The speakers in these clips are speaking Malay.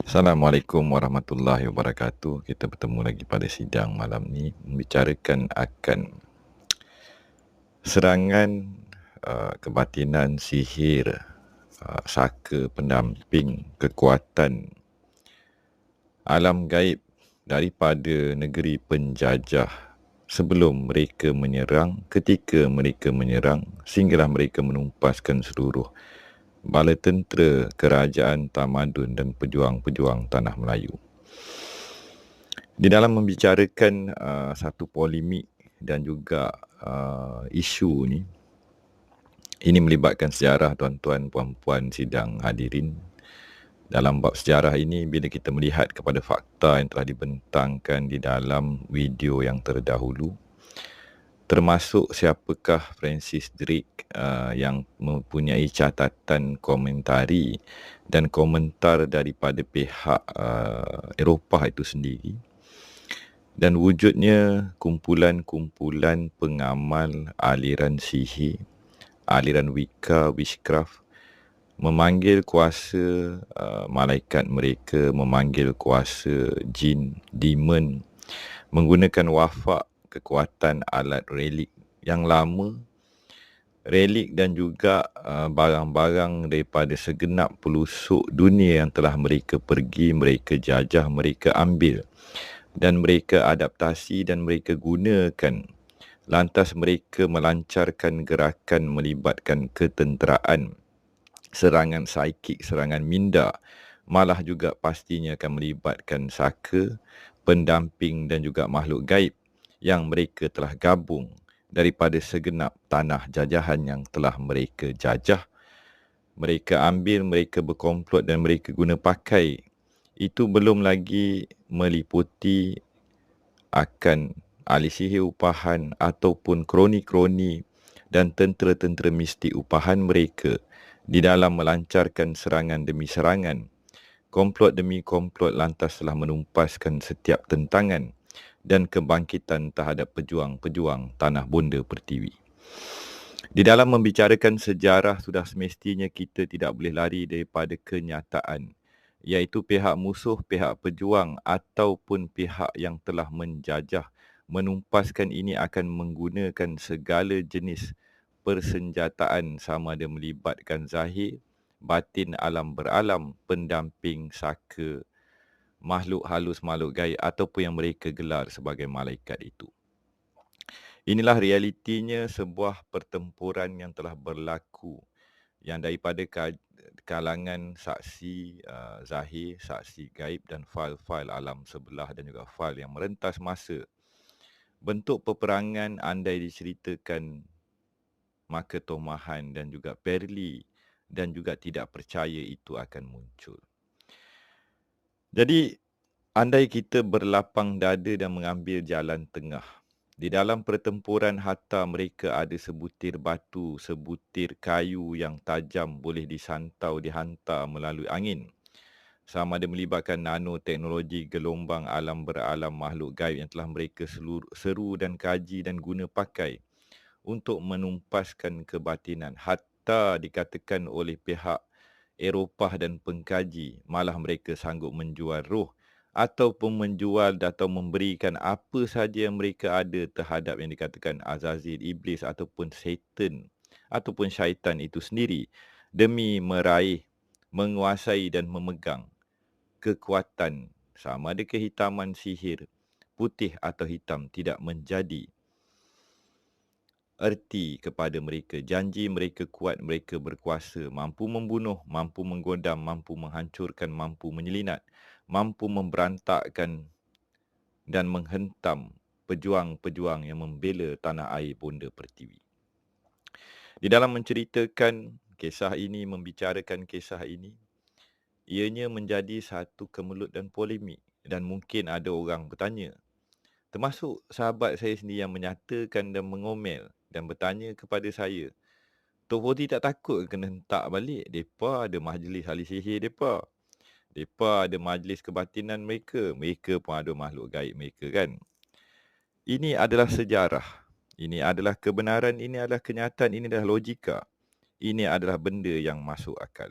Assalamualaikum warahmatullahi wabarakatuh. Kita bertemu lagi pada sidang malam ni membicarakan akan serangan kebatinan, sihir, saka, pendamping, kekuatan alam gaib daripada negeri penjajah sebelum mereka menyerang, ketika mereka menyerang, sehinggalah mereka menumpaskan seluruh bala tentera, kerajaan, tamadun dan pejuang-pejuang tanah Melayu. Di dalam membicarakan satu polemik dan juga isu ni, ini melibatkan sejarah tuan-tuan, puan-puan, sidang hadirin. Dalam bab sejarah ini, bila kita melihat kepada fakta yang telah dibentangkan di dalam video yang terdahulu, termasuk siapakah Francis Drake yang mempunyai catatan komentari dan komentar daripada pihak Eropah itu sendiri, dan wujudnya kumpulan-kumpulan pengamal aliran sihir, aliran Wicca, witchcraft, memanggil kuasa malaikat mereka, memanggil kuasa jin, demon, menggunakan wafak, kekuatan alat relik yang lama, relik dan juga barang-barang daripada segenap pelosok dunia yang telah mereka pergi, mereka jajah, mereka ambil dan mereka adaptasi dan mereka gunakan. Lantas mereka melancarkan gerakan melibatkan ketenteraan, serangan psikik, serangan minda, malah juga pastinya akan melibatkan saka, pendamping dan juga makhluk gaib yang mereka telah gabung daripada segenap tanah jajahan yang telah mereka jajah. Mereka ambil, mereka berkomplot dan mereka guna pakai. Itu belum lagi meliputi akan ahli sihir upahan ataupun kroni-kroni dan tentera-tentera mistik upahan mereka di dalam melancarkan serangan demi serangan, komplot demi komplot, lantas telah menumpaskan setiap tentangan dan kebangkitan terhadap pejuang-pejuang tanah bonda pertiwi. Di dalam membicarakan sejarah, sudah semestinya kita tidak boleh lari daripada kenyataan, iaitu pihak musuh, pihak pejuang ataupun pihak yang telah menjajah, menumpaskan ini akan menggunakan segala jenis persenjataan, sama ada melibatkan zahir, batin, alam beralam, pendamping, saka, makhluk halus, makhluk gaib ataupun yang mereka gelar sebagai malaikat itu. Inilah realitinya sebuah pertempuran yang telah berlaku, yang daripada kalangan saksi zahir, saksi gaib dan fail-fail alam sebelah dan juga fail yang merentas masa. Bentuk peperangan andai diceritakan, maka tomahan dan juga perli dan juga tidak percaya itu akan muncul. Jadi, andai kita berlapang dada dan mengambil jalan tengah, di dalam pertempuran harta mereka ada sebutir batu, sebutir kayu yang tajam boleh disantau, dihantar melalui angin. Sama ada melibatkan nanoteknologi, gelombang alam beralam, makhluk gaib yang telah mereka seru dan kaji dan guna pakai untuk menumpaskan kebatinan. Hatta dikatakan oleh pihak Eropah dan pengkaji, malah mereka sanggup menjual roh ataupun menjual atau memberikan apa saja yang mereka ada terhadap yang dikatakan Azazil, Iblis ataupun Satan ataupun syaitan itu sendiri, demi meraih, menguasai dan memegang kekuatan. Sama ada kehitaman sihir, putih atau hitam, tidak menjadi erti kepada mereka. Janji mereka kuat, mereka berkuasa, mampu membunuh, mampu menggodam, mampu menghancurkan, mampu menyelinap, mampu memberantakkan dan menghentam pejuang-pejuang yang membela tanah air bonda pertiwi. Di dalam menceritakan kisah ini, membicarakan kisah ini, ianya menjadi satu kemelut dan polemik, dan mungkin ada orang bertanya, termasuk sahabat saya sendiri yang menyatakan dan mengomel dan bertanya kepada saya, Tok Foti tak takut kena hentak balik? Mereka ada majlis ahli sihir mereka. Mereka ada majlis kebatinan mereka. Mereka pun ada makhluk gaib mereka kan. Ini adalah sejarah. Ini adalah kebenaran. Ini adalah kenyataan. Ini adalah logika. Ini adalah benda yang masuk akal.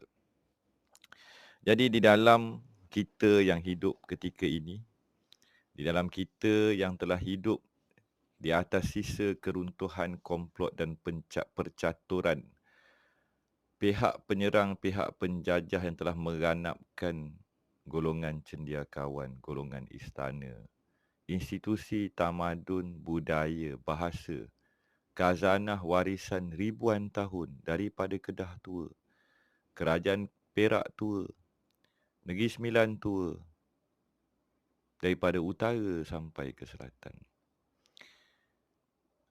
Jadi di dalam kita yang hidup ketika ini, di dalam kita yang telah hidup di atas sisa keruntuhan komplot dan percaturan pihak penyerang, pihak penjajah yang telah meranapkan golongan cendekiawan, golongan istana, institusi tamadun, budaya, bahasa, khazanah warisan ribuan tahun daripada Kedah tua, Kerajaan Perak tua, Negeri Sembilan tua, daripada utara sampai ke selatan.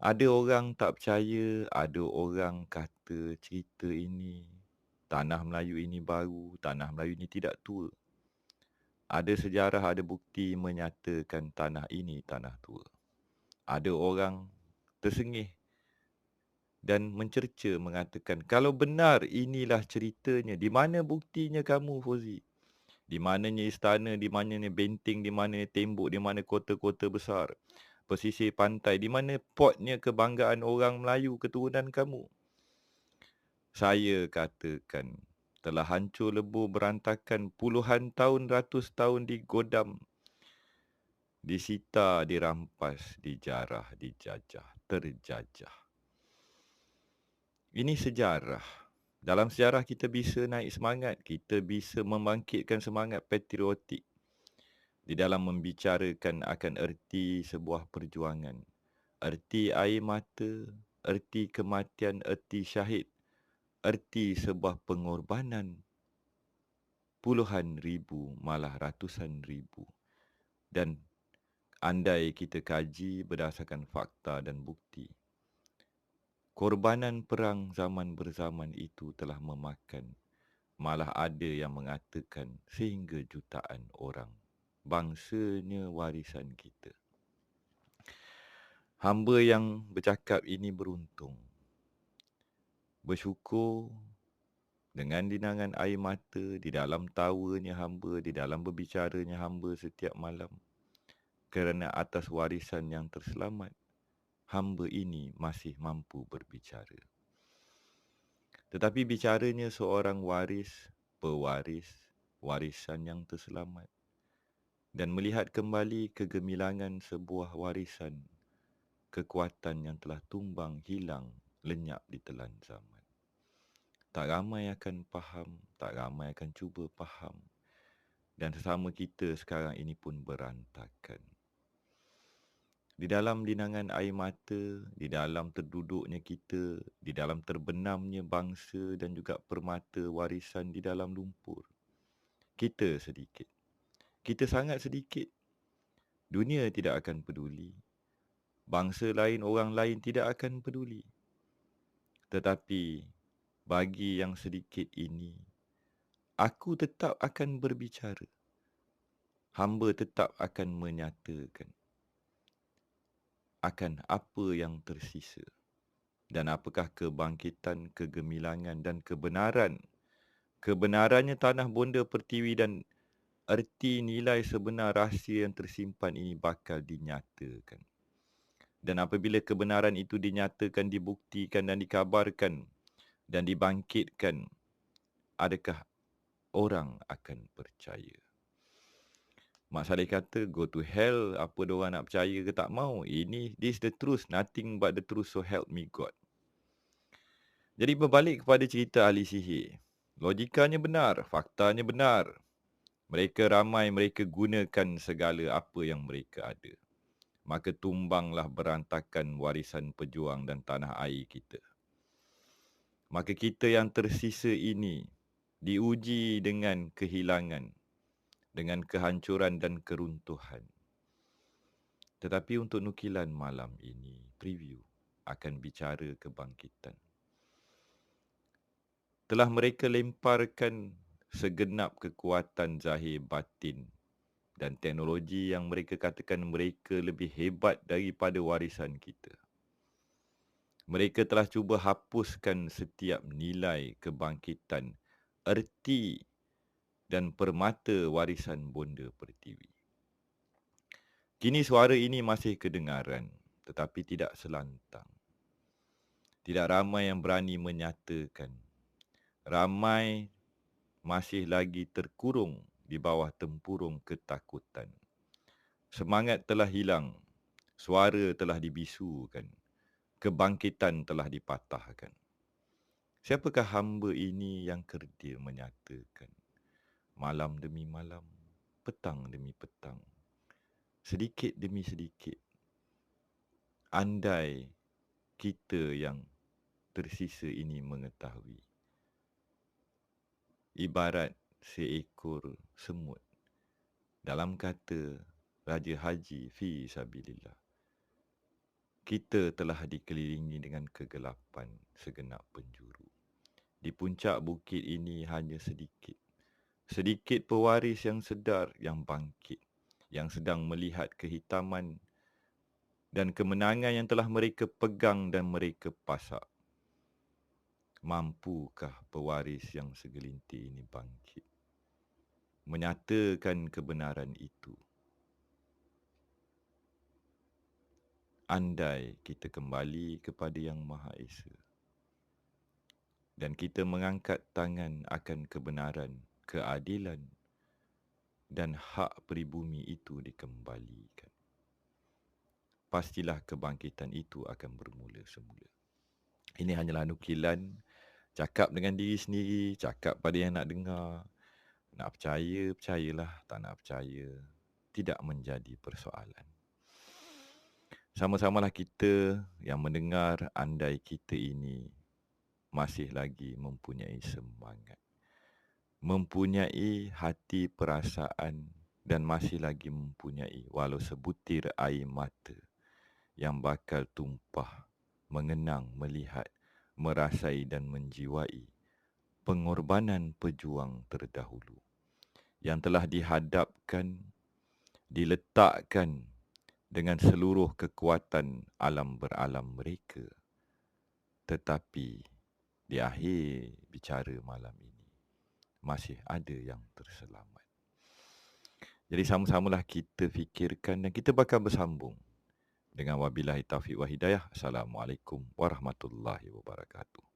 Ada orang tak percaya, ada orang kata cerita ini, tanah Melayu ini baru, tanah Melayu ini tidak tua. Ada sejarah, ada bukti menyatakan tanah ini tanah tua. Ada orang tersengih dan mencerca mengatakan, kalau benar inilah ceritanya, di mana buktinya kamu, Fauzi? Di mananya istana, di mananya benteng, di mananya tembok, di mana kota-kota besar, pesisir pantai, di mana potnya kebanggaan orang Melayu keturunan kamu? Saya katakan, telah hancur lebur berantakan puluhan tahun, ratus tahun digodam, disita, dirampas, dijarah, dijajah, terjajah. Ini sejarah. Dalam sejarah kita bisa naik semangat, kita bisa membangkitkan semangat patriotik di dalam membicarakan akan erti sebuah perjuangan, erti air mata, erti kematian, erti syahid, erti sebuah pengorbanan puluhan ribu, malah ratusan ribu. Dan andai kita kaji berdasarkan fakta dan bukti, korbanan perang zaman berzaman itu telah memakan, malah ada yang mengatakan sehingga jutaan orang. Bangsanya warisan kita. Hamba yang bercakap ini beruntung. Bersyukur dengan dinangan air mata di dalam tawanya hamba, di dalam berbicaranya hamba setiap malam. Kerana atas warisan yang terselamat, hamba ini masih mampu berbicara. Tetapi bicaranya seorang pewaris warisan yang terselamat, dan melihat kembali kegemilangan sebuah warisan, kekuatan yang telah tumbang, hilang, lenyap di telan zaman. Tak ramai akan faham, tak ramai akan cuba faham, dan sesama kita sekarang ini pun berantakan. Di dalam linangan air mata, di dalam terduduknya kita, di dalam terbenamnya bangsa dan juga permata warisan di dalam lumpur, kita sedikit. Kita sangat sedikit. Dunia tidak akan peduli. Bangsa lain, orang lain tidak akan peduli. Tetapi bagi yang sedikit ini, aku tetap akan berbicara. Hamba tetap akan menyatakan akan apa yang tersisa. Dan apakah kebangkitan, kegemilangan dan kebenaran. Kebenarannya tanah bonda pertiwi dan erti nilai sebenar rahsia yang tersimpan ini bakal dinyatakan. Dan apabila kebenaran itu dinyatakan, dibuktikan dan dikabarkan dan dibangkitkan, adakah orang akan percaya? Mak Saleh kata, go to hell, apa diorang nak percaya ke tak mau. This the truth, nothing but the truth, so help me God. Jadi berbalik kepada cerita ahli sihir. Logikanya benar, faktanya benar. Mereka ramai, mereka gunakan segala apa yang mereka ada. Maka tumbanglah berantakan warisan pejuang dan tanah air kita. Maka kita yang tersisa ini diuji dengan kehilangan, dengan kehancuran dan keruntuhan. Tetapi untuk nukilan malam ini, preview akan bicara kebangkitan. Telah mereka lemparkan segenap kekuatan zahir batin dan teknologi yang mereka katakan mereka lebih hebat daripada warisan kita. Mereka telah cuba hapuskan setiap nilai kebangkitan, erti dan permata warisan bonda pertiwi. Kini suara ini masih kedengaran, tetapi tidak selantang. Tidak ramai yang berani menyatakan. Ramai masih lagi terkurung di bawah tempurung ketakutan. Semangat telah hilang, suara telah dibisukan, kebangkitan telah dipatahkan. Siapakah hamba ini yang kerdil menyatakan, malam demi malam, petang demi petang, sedikit demi sedikit, andai kita yang tersisa ini mengetahui. Ibarat seekor semut dalam kata Raja Haji fi sabilillah. Kita telah dikelilingi dengan kegelapan segenap penjuru. Di puncak bukit ini hanya sedikit pewaris yang sedar yang bangkit, yang sedang melihat kehitaman dan kemenangan yang telah mereka pegang dan mereka pasak. Mampukah pewaris yang segelintir ini bangkit, menyatakan kebenaran itu? Andai kita kembali kepada Yang Maha Esa dan kita mengangkat tangan akan kebenaran, keadilan dan hak peribumi itu dikembalikan, pastilah kebangkitan itu akan bermula semula. Ini hanyalah nukilan, cakap dengan diri sendiri, cakap pada yang nak dengar. Nak percaya, percayalah. Tak nak percaya, tidak menjadi persoalan. Sama-samalah kita yang mendengar, andai kita ini masih lagi mempunyai semangat, mempunyai hati perasaan dan masih lagi mempunyai walau sebutir air mata yang bakal tumpah, mengenang, melihat, merasai dan menjiwai pengorbanan pejuang terdahulu yang telah dihadapkan, diletakkan dengan seluruh kekuatan alam beralam mereka. Tetapi di akhir bicara malam ini, masih ada yang terselamat. Jadi sama-samalah kita fikirkan dan kita bakal bersambung dengan wabillahi taufiq wa hidayah. Assalamualaikum warahmatullahi wabarakatuh.